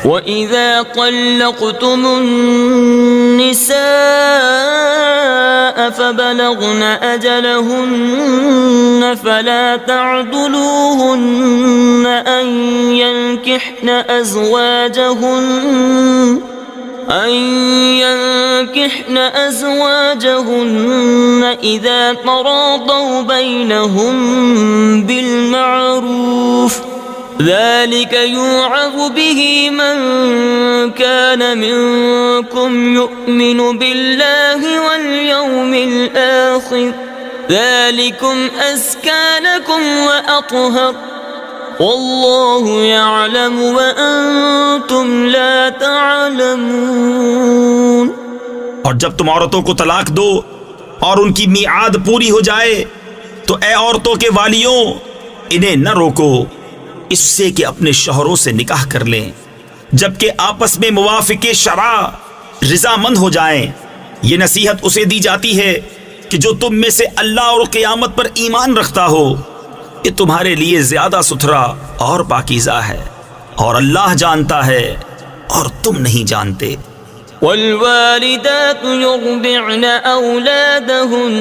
وَإِذَا طَلَّقْتُمُ النِّسَاءَ فَبَلَغْنَ أَجَلَهُنَّ فَلَا تَعْضُلُوهُنَّ أَن ينكحن أزواجهن إذا تراضوا بينهم بالمعروف ذلك يوعظ به من كان منكم يؤمن بالله واليوم الآخر ذلكم أزكى لكم وأطهر واللہ یعلم وانتم لا تعلمون۔ اور جب تم عورتوں کو طلاق دو اور ان کی میعاد پوری ہو جائے تو اے عورتوں کے والیوں انہیں نہ روکو اس سے کہ اپنے شوہروں سے نکاح کر لیں جبکہ آپس میں موافق شرع رضامند ہو جائیں۔ یہ نصیحت اسے دی جاتی ہے کہ جو تم میں سے اللہ اور قیامت پر ایمان رکھتا ہو، یہ تمہارے لیے زیادہ ستھرا اور پاکیزہ ہے اور اللہ جانتا ہے اور تم نہیں جانتے۔ والوالدات يرضعن أولادهن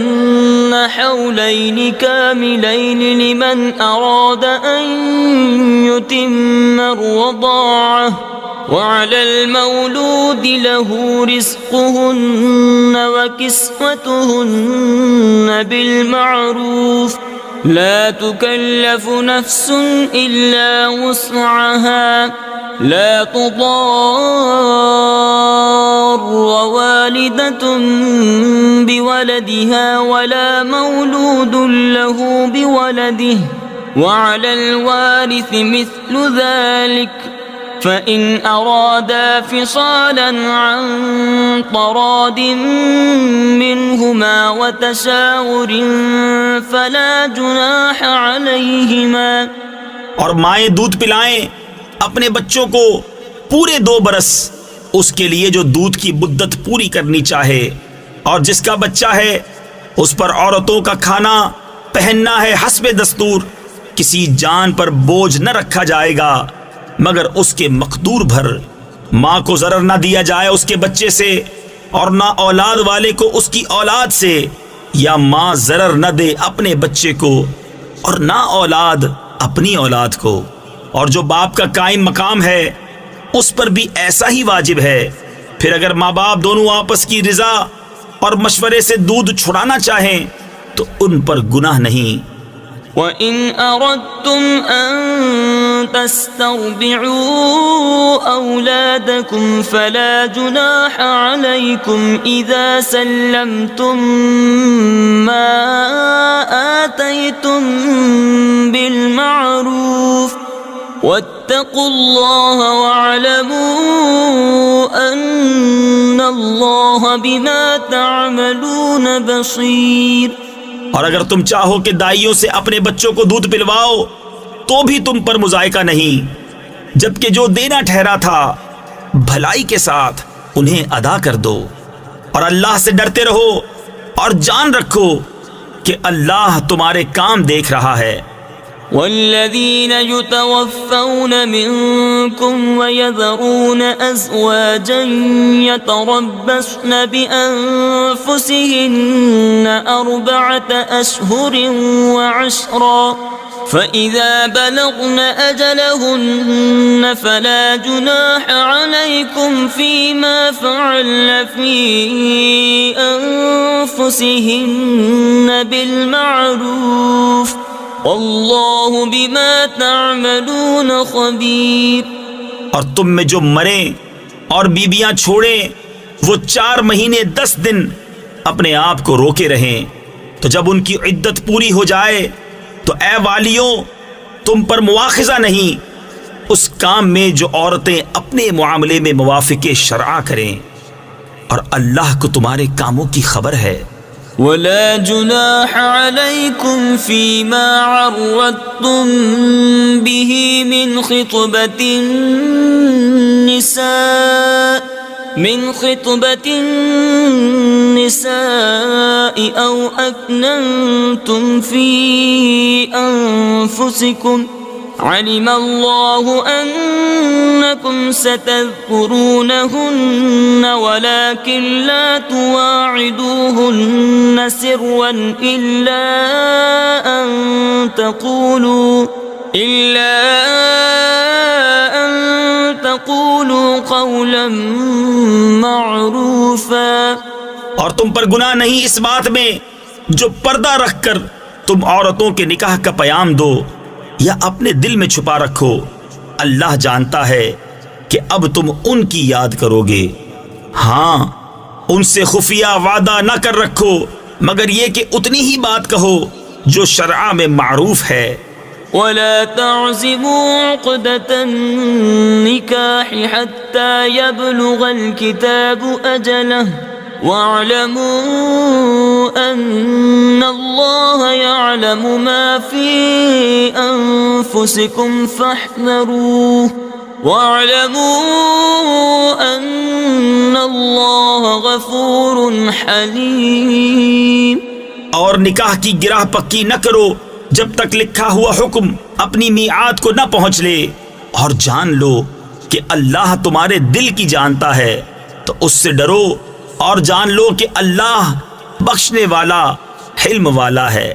حولين كاملين لمن أراد أن يتم الرضاعة وعلى المولود له رزقهن وكسوتهن بالمعروف لا تكلف نفس إلا وسعها لا تضار والدة بولدها ولا مولود له بولده وعلى الوارث مثل ذلك فإن أرادا فصالا عن تراض منهما وتشاور فلا جناح عليهما۔ اور مائیں دودھ پلائیں اپنے بچوں کو پورے 2 برس اس کے لیے جو دودھ کی مدت پوری کرنی چاہے، اور جس کا بچہ ہے اس پر عورتوں کا کھانا پہننا ہے حسب دستور، کسی جان پر بوجھ نہ رکھا جائے گا مگر اس کے مقدور بھر۔ ماں کو ضرر نہ دیا جائے اس کے بچے سے اور نہ اولاد والے کو اس کی اولاد سے، یا ماں ضرر نہ دے اپنے بچے کو اور نہ اولاد اپنی اولاد کو۔ اور جو باپ کا قائم مقام ہے اس پر بھی ایسا ہی واجب ہے۔ پھر اگر ماں باپ دونوں آپس کی رضا اور مشورے سے دودھ چھڑانا چاہیں تو ان پر گناہ نہیں۔ وَإِنْ أَرَدْتُمْ أَن تَسْتَرْضِعُوا أَوْلَادَكُمْ فَلَا جُنَاحَ عَلَيْكُمْ إِذَا سَلَّمْتُمْ مَا آتَيْتُمْ بِالْمَعْرُوفِ وَاتَّقُوا اللَّهَ وَاعْلَمُوا أَنَّ اللَّهَ بِمَا تَعْمَلُونَ بَصِيرٌ۔ اور اگر تم چاہو کہ دائیوں سے اپنے بچوں کو دودھ پلواؤ تو بھی تم پر مذائقہ نہیں، جبکہ جو دینا ٹھہرا تھا بھلائی کے ساتھ انہیں ادا کر دو، اور اللہ سے ڈرتے رہو اور جان رکھو کہ اللہ تمہارے کام دیکھ رہا ہے۔ والذين يتوفون منكم ويذرون أزواجا يتربصن بأنفسهن 4 أشهر وعشرا فإذا بلغن أجلهن فلا جناح عليكم فيما فعلن في أنفسهن بالمعروف واللہ بما تعملون خبیر۔ اور تم میں جو مریں اور بیبیاں چھوڑیں وہ 4 مہینے 10 دن اپنے آپ کو روکے رہیں، تو جب ان کی عدت پوری ہو جائے تو اے والیوں تم پر مواخذہ نہیں اس کام میں جو عورتیں اپنے معاملے میں موافق شرع کریں، اور اللہ کو تمہارے کاموں کی خبر ہے۔ ولا جناح عليكم فيما عرضتم به من خطبة النساء أو أكننتم في أنفسكم علم الله أنكم ستذكرونهن ولكن لا تواعدوهن سرا إلا أن تقولوا قولا معروفا. اور تم پر گناہ نہیں اس بات میں جو پردہ رکھ کر تم عورتوں کے نکاح کا پیام دو یا اپنے دل میں چھپا رکھو. اللہ جانتا ہے کہ اب تم ان کی یاد کرو گے. ہاں ان سے خفیہ وعدہ نہ کر رکھو مگر یہ کہ اتنی ہی بات کہو جو شرع میں معروف ہے. ولا تعزموا عقدة النكاح حتى يبلغ الكتاب أجله واعلموا أن الله يعلم ما في أنفسكم فاحذروه واعلموا أن الله غفور حليم. اور نکاح کی گرہ پکی نہ کرو جب تک لکھا ہوا حکم اپنی میعاد کو نہ پہنچ لے، اور جان لو کہ اللہ تمہارے دل کی جانتا ہے تو اس سے ڈرو، اور جان لو کہ اللہ بخشنے والا حلم والا ہے.